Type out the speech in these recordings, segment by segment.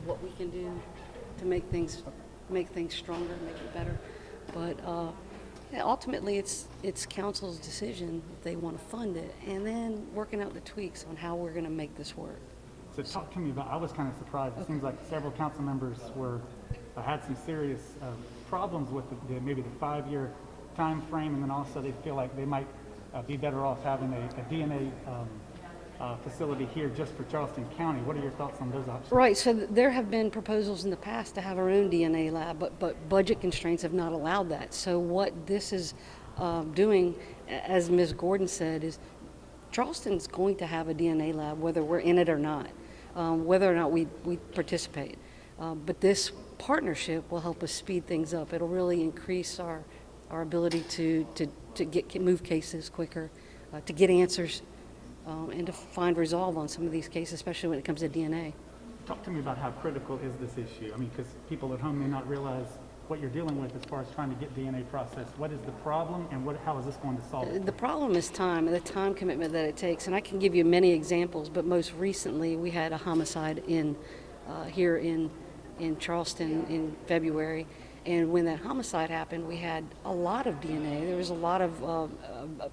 what we can do to make things stronger, make it better. But yeah, ultimately, it's council's decision if they want to fund it, and then working out the tweaks on how we're going to make this work. So talk to me about, I was kind of surprised. It seems like several council members had some serious problems with maybe the 5-year time frame, and then also they feel like they might be better off having a DNA facility here just for Charleston County. What are your thoughts on those options? Right, so there have been proposals in the past to have our own DNA lab, but budget constraints have not allowed that. So what this is doing, as Ms. Gordon said, is Charleston's going to have a DNA lab whether we're in it or not, whether or not we participate. But this partnership will help us speed things up. It'll really increase our ability to move cases quicker, to get answers, and to find resolve on some of these cases, especially when it comes to DNA. Talk to me about how critical is this issue? I mean, because people at home may not realize what you're dealing with as far as trying to get DNA processed. What is the problem, and how is this going to solve it? The problem is time, and the time commitment that it takes. And I can give you many examples, but most recently we had a homicide here in Charleston in February. And when that homicide happened, we had a lot of DNA. There was a lot of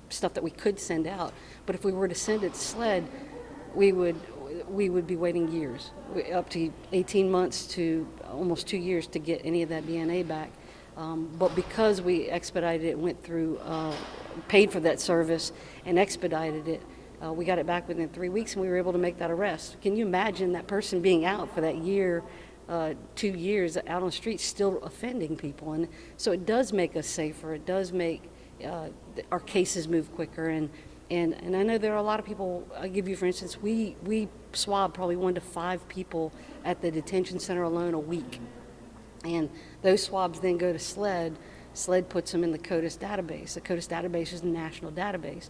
stuff that we could send out. But if we were to send it SLED, we would be waiting years, up to 18 months to almost 2 years to get any of that DNA back. But because we expedited it, went through, paid for that service and expedited it, we got it back within 3 weeks, and we were able to make that arrest. Can you imagine that person being out for that year, 2 years out on the street still offending people? And so it does make us safer. It does make our cases move quicker. And I know there are a lot of people. I'll give you, for instance, we swab probably 1 to 5 people at the detention center alone a week. And those swabs then go to SLED. SLED puts them in the CODIS database. The CODIS database is a national database.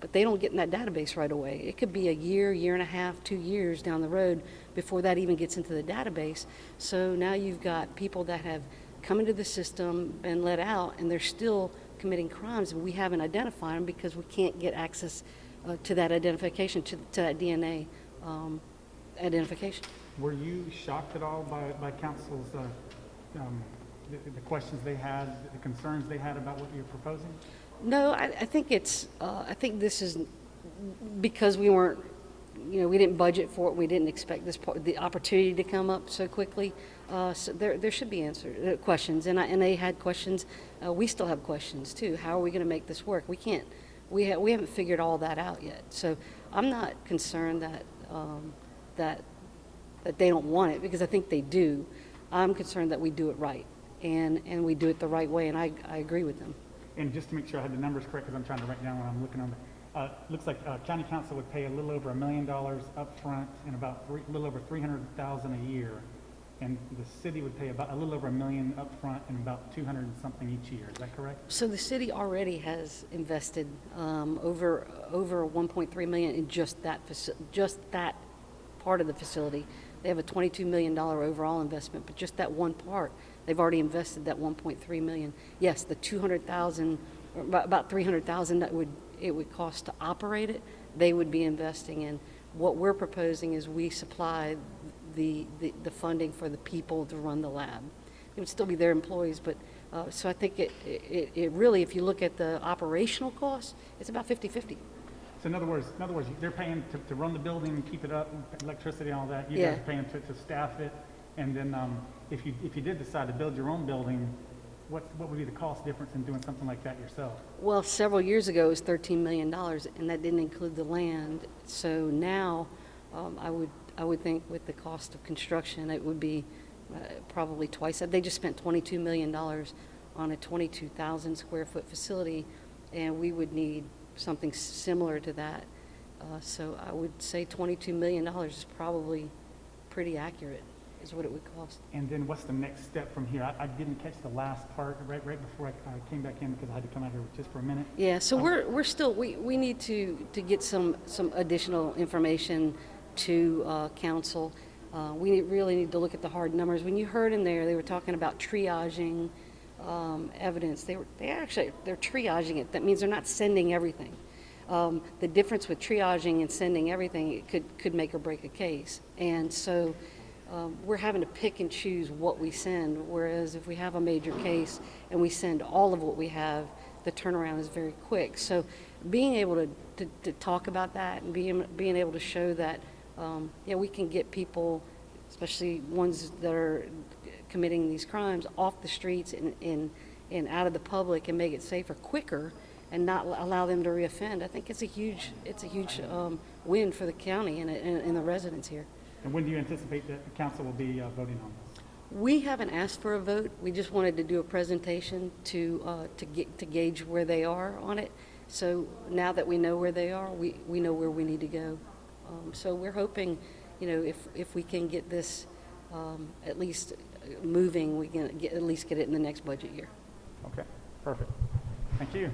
But they don't get in that database right away. It could be a year, year and a half, 2 years down the road before that even gets into the database. So now you've got people that have come into the system, been let out, and they're still committing crimes, and we haven't identified them because we can't get access to that identification, to that DNA identification. Were you shocked at all by council's the questions they had, the concerns they had about what you're proposing? No, I think I think this is because we weren't, we didn't budget for it. We didn't expect the opportunity to come up so quickly. So there should be questions, and they had questions. We still have questions too. How are we going to make this work? We haven't figured all that out yet. So I'm not concerned that they don't want it, because I think they do. I'm concerned that we do it right, and we do it the right way, and I agree with them. And just to make sure I had the numbers correct, because I'm trying to write down what I'm looking on. Looks like county council would pay a little over $1 million up front and about a little over $300,000 a year, and the city would pay about a little over $1 million up front and about $200 and something each year. Is that correct? So the city already has invested over $1.3 million in just that part of the facility. They have a $22 million overall investment, but just that one part, they've already invested that $1.3 million. Yes, the $200,000, about $300,000 that it would cost to operate it, they would be investing in. What we're proposing is we supply the funding for the people to run the lab. It would still be their employees, but so I think it really, if you look at the operational costs, it's about 50-50. So in other words, they're paying to run the building and keep it up, electricity and all that. You guys are paying to staff it, and then if you did decide to build your own building, what would be the cost difference in doing something like that yourself? Well, several years ago it was $13 million, and that didn't include the land. So now I would think with the cost of construction it would be probably twice that. They just spent $22 million on a 22,000 square foot facility, and we would need something similar to that. So I would say $22 million is probably pretty accurate, is what it would cost. And then what's the next step from here? I didn't catch the last part right before I came back in, because I had to come out here just for a minute. Yeah, so we're still, we need to get some additional information to council. We really need to look at the hard numbers. When you heard in there, they were talking about triaging evidence. They're triaging it. That means they're not sending everything. The difference with triaging and sending everything, it could make or break a case. And so we're having to pick and choose what we send, whereas if we have a major case and we send all of what we have, the turnaround is very quick. So being able to talk about that and being able to show that we can get people, especially ones that are committing these crimes, off the streets and out of the public and make it safer quicker and not allow them to reoffend. I think it's a huge win for the county and the residents here. And when do you anticipate that the council will be voting on this? We haven't asked for a vote. We just wanted to do a presentation to gauge where they are on it. So now that we know where they are, we know where we need to go. So we're hoping, if we can get this at least moving, we can at least get it in the next budget year. Okay, perfect. Thank you.